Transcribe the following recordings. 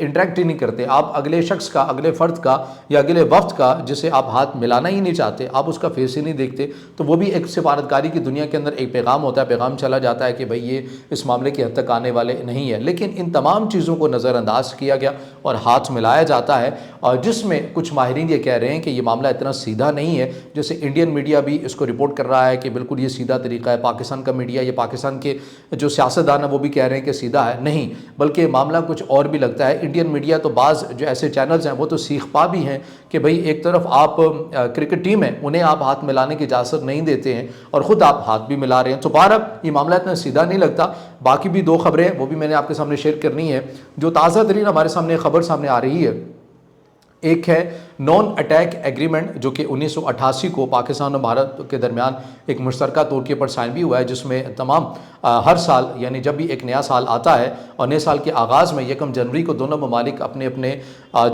Interact ہی نہیں کرتے، آپ اگلے شخص کا، اگلے فرد کا یا اگلے وفد کا جسے آپ ہاتھ ملانا ہی نہیں چاہتے، آپ اس کا فیس ہی نہیں دیکھتے، تو وہ بھی ایک سفارتکاری کی دنیا کے اندر ایک پیغام ہوتا ہے، پیغام چلا جاتا ہے کہ بھئی یہ اس معاملے کی حد تک آنے والے نہیں ہے۔ لیکن ان تمام چیزوں کو نظر انداز کیا گیا اور ہاتھ ملایا جاتا ہے، اور جس میں کچھ ماہرین یہ کہہ رہے ہیں کہ یہ معاملہ اتنا سیدھا نہیں ہے، جیسے انڈین میڈیا بھی اس کو رپورٹ کر رہا ہے کہ بالکل یہ سیدھا طریقہ ہے، پاکستان کا میڈیا یا پاکستان کے جو سیاستدان ہیں وہ بھی کہہ رہے ہیں کہ سیدھا ہے، نہیں، بلکہ معاملہ کچھ اور بھی لگتا ہے۔ انڈین میڈیا تو بعض جو ایسے چینلز ہیں وہ تو سیخ پا بھی ہیں کہ بھئی ایک طرف آپ کرکٹ ٹیم ہے، انہیں آپ ہاتھ ملانے کی اجازت نہیں دیتے ہیں اور خود آپ ہاتھ بھی ملا رہے ہیں، تو بہرحال یہ معاملہ اتنا سیدھا نہیں لگتا۔ باقی بھی دو خبریں وہ بھی میں نے آپ کے سامنے شیئر کرنی ہے۔ جو تازہ ترین ہمارے سامنے خبر سامنے آ رہی ہے، ایک ہے نان اٹیک ایگریمنٹ جو کہ 1988 کو پاکستان اور بھارت کے درمیان ایک مشترکہ طور کے اوپر سائن بھی ہوا ہے، جس میں تمام ہر سال یعنی جب بھی ایک نیا سال آتا ہے اور نئے سال کے آغاز میں 1 جنوری کو دونوں ممالک اپنے اپنے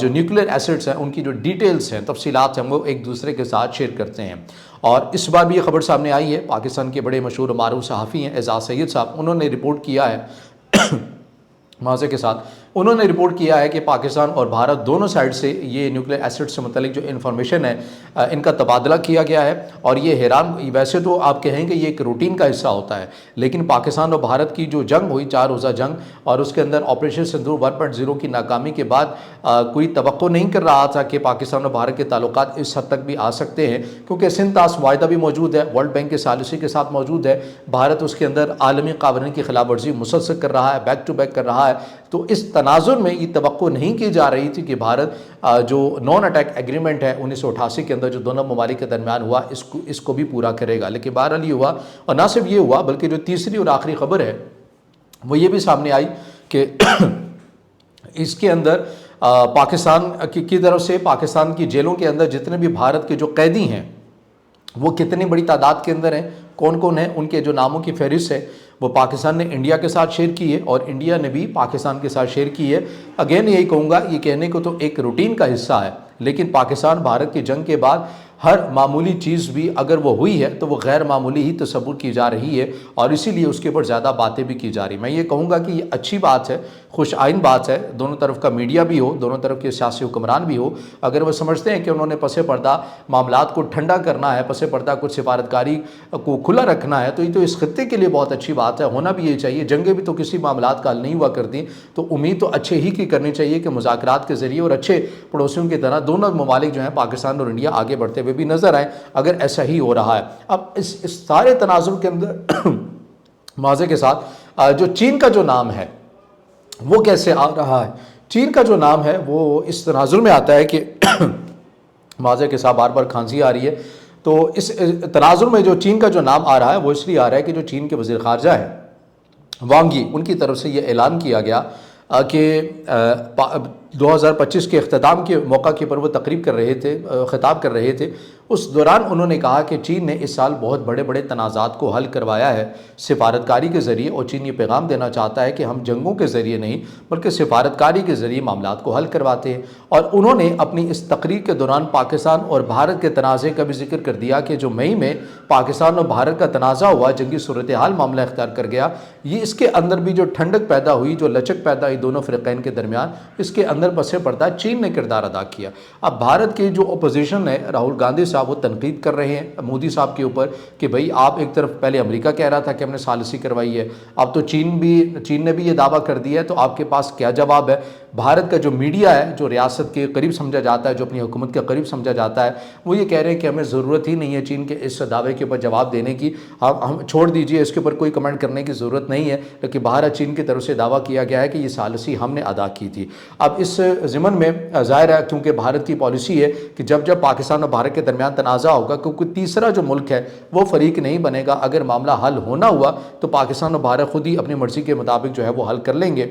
جو نیوکلیر ایسٹس ہیں ان کی جو ڈیٹیلز ہیں، تفصیلات ہیں، وہ ایک دوسرے کے ساتھ شیئر کرتے ہیں۔ اور اس بار بھی یہ خبر سامنے آئی ہے، پاکستان کے بڑے مشہور و معروف صحافی ہیں اعزاز سید صاحب، انہوں نے رپورٹ کیا ہے واضح کے ساتھ، انہوں نے رپورٹ کیا ہے کہ پاکستان اور بھارت دونوں سائڈ سے یہ نیوکلیر ایسٹ سے متعلق جو انفارمیشن ہے ان کا تبادلہ کیا گیا ہے، اور یہ حیران، ویسے تو آپ کہیں کہ یہ ایک روٹین کا حصہ ہوتا ہے، لیکن پاکستان اور بھارت کی جو جنگ ہوئی 4 روزہ جنگ، اور اس کے اندر آپریشن سندور 1.0 کی ناکامی کے بعد کوئی توقع نہیں کر رہا تھا کہ پاکستان اور بھارت کے تعلقات اس حد تک بھی آ سکتے ہیں، کیونکہ سندھ طاس معاہدہ بھی موجود ہے، ورلڈ بینک کے ثالثی کے ساتھ موجود ہے، بھارت اس کے اندر عالمی قوانین کی خلاف ورزی مسلسل کر رہا ہے، بیک ٹو بیک کر رہا ہے، تو اس تناظر میں یہ توقع نہیں کی جا رہی تھی کہ بھارت جو نان اٹیک ایگریمنٹ ہے 1988 کے اندر جو دونوں ممالک کے درمیان ہوا اس کو بھی پورا کرے گا، لیکن بہرحال یہ ہوا، اور نہ صرف یہ ہوا بلکہ جو تیسری اور آخری خبر ہے وہ یہ بھی سامنے آئی کہ اس کے اندر پاکستان کی طرف سے پاکستان کی جیلوں کے اندر جتنے بھی بھارت کے جو قیدی ہیں وہ کتنی بڑی تعداد کے اندر ہیں، کون کون ہیں، ان کے جو ناموں کی فہرست ہے وہ پاکستان نے انڈیا کے ساتھ شیئر کی ہے اور انڈیا نے بھی پاکستان کے ساتھ شیئر کی ہے۔ اگین یہی کہوں گا، یہ کہنے کو تو ایک روٹین کا حصہ ہے، لیکن پاکستان بھارت کی جنگ کے بعد ہر معمولی چیز بھی اگر وہ ہوئی ہے تو وہ غیر معمولی ہی تصور کی جا رہی ہے، اور اسی لیے اس کے اوپر زیادہ باتیں بھی کی جا رہی ہیں۔ میں یہ کہوں گا کہ یہ اچھی بات ہے، خوش آئین بات ہے، دونوں طرف کا میڈیا بھی ہو، دونوں طرف کے سیاسی حکمران بھی ہو، اگر وہ سمجھتے ہیں کہ انہوں نے پس پردہ معاملات کو ٹھنڈا کرنا ہے، پس پردہ کچھ سفارتکاری کو کھلا رکھنا ہے، تو یہ تو اس خطے کے لیے بہت اچھی بات ہے، ہونا بھی یہ چاہیے۔ جنگیں بھی تو کسی معاملات کا حل نہیں ہوا کرتی، تو امید تو اچھے ہی کی کرنی چاہیے کہ مذاکرات کے ذریعے اور اچھے پڑوسیوں کی طرح دونوں ممالک جو ہیں پاکستان اور انڈیا آگے بڑھتے ہوئے بھی نظر آئیں، اگر ایسا ہی ہو رہا ہے۔ اب اس سارے تناظر کے اندر واضح کے ساتھ جو چین کا جو نام ہے وہ کیسے آ رہا ہے؟ چین کا جو نام ہے وہ اس تناظر میں آتا ہے کہ واضح کے ساتھ بار بار کھانسی آ رہی ہے، تو اس تناظر میں جو چین کا جو نام آ رہا ہے وہ اس لیے آ رہا ہے کہ جو چین کے وزیر خارجہ ہیں وانگ یی، ان کی طرف سے یہ اعلان کیا گیا کہ 2025 کے اختتام کے موقع کے پر وہ تقریب کر رہے تھے، خطاب کر رہے تھے، اس دوران انہوں نے کہا کہ چین نے اس سال بہت بڑے بڑے تنازعات کو حل کروایا ہے سفارتکاری کے ذریعے، اور چین یہ پیغام دینا چاہتا ہے کہ ہم جنگوں کے ذریعے نہیں بلکہ سفارتکاری کے ذریعے معاملات کو حل کرواتے ہیں۔ اور انہوں نے اپنی اس تقریر کے دوران پاکستان اور بھارت کے تنازع کا بھی ذکر کر دیا کہ جو مئی میں پاکستان اور بھارت کا تنازع ہوا، جنگی صورتحال معاملہ اختیار کر گیا، یہ اس کے اندر بھی جو ٹھنڈک پیدا ہوئی، جو لچک پیدا ہوئی دونوں فریقین کے درمیان، اس کے اندر پس پردہ چین نے کردار ادا کیا۔ اب بھارت کی جو اپوزیشن ہے، راہل گاندھی صاحب وہ تنقید کر رہے ہیں مودی صاحب کے اوپر کہ بھئی آپ ایک طرف پہلے امریکہ کہہ رہا تھا کہ ہم نے ثالثی کروائی ہے، اب تو چین نے بھی یہ دعویٰ کر دیا ہے، تو آپ کے پاس کیا جواب ہے؟ بھارت کا جو میڈیا ہے، جو ریاست کے قریب سمجھا جاتا ہے، جو اپنی حکومت کے قریب سمجھا جاتا ہے، وہ یہ کہہ رہے ہیں کہ ہمیں ضرورت ہی نہیں ہے چین کے اس دعوے کے اوپر جواب دینے کی، ہم چھوڑ دیجئے، اس کے اوپر کوئی کمنٹ کرنے کی ضرورت نہیں ہے، لیکن باہر چین کی طرف سے دعویٰ کیا گیا ہے کہ یہ ثالثی ہم نے ادا کی تھی۔ اب اس ضمن میں ظاہر ہے کیونکہ بھارت کی پالیسی ہے کہ جب پاکستان اور بھارت کے درمیان تنازع ہوگا، کیونکہ تیسرا جو ملک ہے وہ فریق نہیں بنے گا، اگر معاملہ حل ہونا ہوا تو پاکستان اور بھارت خود ہی اپنی مرضی کے مطابق جو ہے وہ حل کر لیں گے،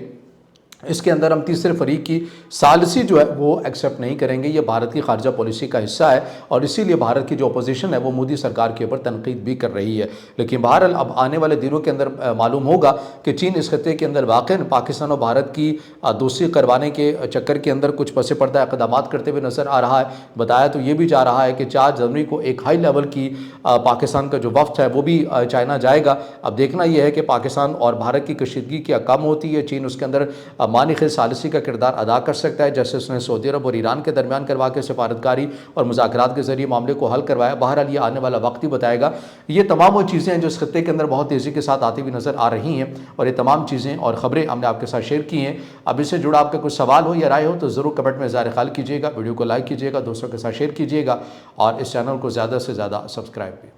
اس کے اندر ہم تیسرے فریق کی ثالثی جو ہے وہ ایکسیپٹ نہیں کریں گے۔ یہ بھارت کی خارجہ پالیسی کا حصہ ہے، اور اسی لیے بھارت کی جو اپوزیشن ہے وہ مودی سرکار کے اوپر تنقید بھی کر رہی ہے۔ لیکن بہرحال اب آنے والے دنوں کے اندر معلوم ہوگا کہ چین اس خطے کے اندر واقع پاکستان اور بھارت کی دوستی کروانے کے چکر کے اندر کچھ پس پردہ اقدامات کرتے ہوئے نظر آ رہا ہے۔ بتایا تو یہ بھی جا رہا ہے کہ 4 جنوری کو ایک ہائی لیول کی پاکستان کا جو وفد ہے وہ بھی چائنا جائے گا۔ اب دیکھنا یہ ہے کہ پاکستان اور بھارت کی کشیدگی کیا کم ہوتی ہے، چین اس کے اندر مانع ثالثی کا کردار ادا کر سکتا ہے، جیسے اس نے سعودی عرب اور ایران کے درمیان کروا کے سفارتکاری اور مذاکرات کے ذریعے معاملے کو حل کروایا۔ بہرحال یہ آنے والا وقت ہی بتائے گا۔ یہ تمام وہ چیزیں ہیں جو اس خطے کے اندر بہت تیزی کے ساتھ آتی ہوئی نظر آ رہی ہیں، اور یہ تمام چیزیں اور خبریں ہم نے آپ کے ساتھ شیئر کی ہیں۔ اب اس سے جڑا آپ کا کوئی سوال ہو یا رائے ہو تو ضرور کمنٹ میں اظہار خیال کیجیے گا، ویڈیو کو لائک کیجیے گا، دوستوں کے ساتھ شیئر کیجیے گا، اور اس چینل کو زیادہ سے زیادہ سبسکرائب بھی۔